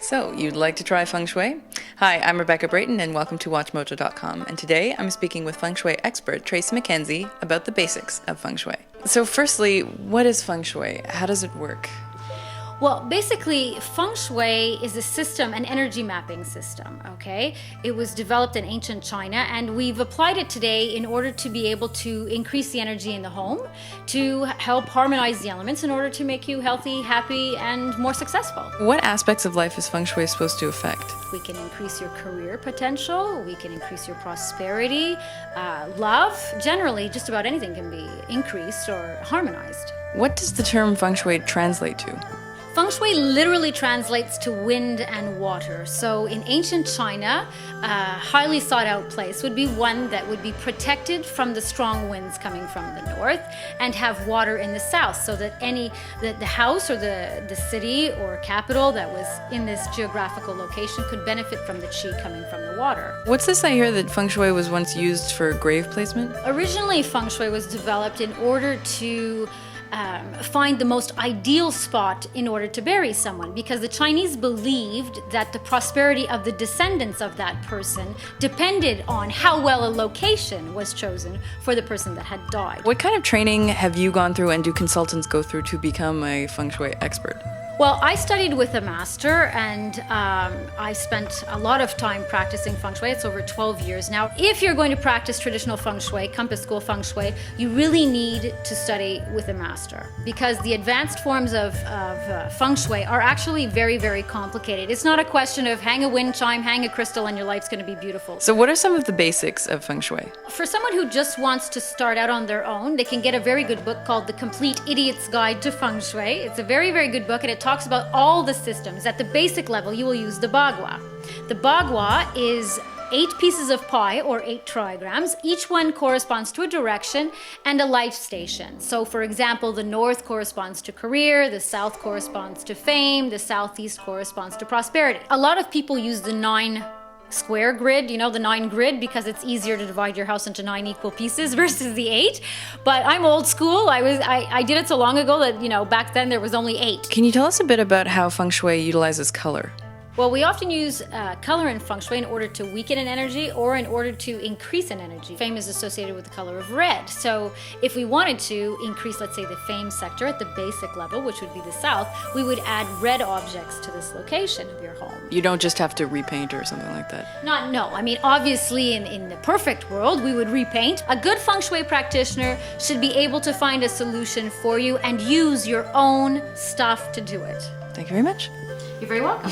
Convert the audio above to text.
So, you'd like to try Feng Shui? Hi, I'm Rebecca Brayton and welcome to WatchMojo.com. And today I'm speaking with Feng Shui expert Tracy McKenzie about the basics of Feng Shui. So firstly, what is Feng Shui? How does it work? Well, basically, Feng Shui is a system, an energy mapping system, okay? It was developed in ancient China, and we've applied it today in order to be able to increase the energy in the home, to help harmonize the elements in order to make you healthy, happy, and more successful. What aspects of life is Feng Shui supposed to affect? We can increase your career potential, we can increase your prosperity, love. Generally, just about anything can be increased or harmonized. What does the term Feng Shui translate to? Feng Shui literally translates to wind and water. So in ancient China, a highly sought out place would be one that would be protected from the strong winds coming from the north and have water in the south, so that the house or the city or capital that was in this geographical location could benefit from the qi coming from the water. What's this I hear that Feng Shui was once used for grave placement? Originally, Feng Shui was developed in order to find the most ideal spot in order to bury someone, because the Chinese believed that the prosperity of the descendants of that person depended on how well a location was chosen for the person that had died. What kind of training have you gone through and do consultants go through to become a Feng Shui expert? Well, I studied with a master, and I spent a lot of time practicing Feng Shui. It's over 12 years now. If you're going to practice traditional Feng Shui, Compass School Feng Shui, you really need to study with a master, because the advanced forms of Feng Shui are actually very, very complicated. It's not a question of hang a wind chime, hang a crystal, and your life's going to be beautiful. So what are some of the basics of Feng Shui? For someone who just wants to start out on their own, they can get a very good book called The Complete Idiot's Guide to Feng Shui. It's a very, very good book, and it talks about all the systems. At the basic level, you will use the bagua. The bagua is 8 pieces of pie, or 8 trigrams. Each one corresponds to a direction and a life station. So for example, the north corresponds to career, the south corresponds to fame, the southeast corresponds to prosperity. A lot of people use the 9 square grid, the 9 grid, because it's easier to divide your house into 9 equal pieces versus the 8. But I'm old school. I did it so long ago that, back then there was only 8. Can you tell us a bit about how Feng Shui utilizes color? Well, we often use color in Feng Shui in order to weaken an energy or in order to increase an energy. Fame is associated with the color of red. So if we wanted to increase, let's say, the fame sector at the basic level, which would be the south, we would add red objects to this location of your home. You don't just have to repaint or something like that? No. I mean, obviously, in the perfect world, we would repaint. A good Feng Shui practitioner should be able to find a solution for you and use your own stuff to do it. Thank you very much. You're very welcome.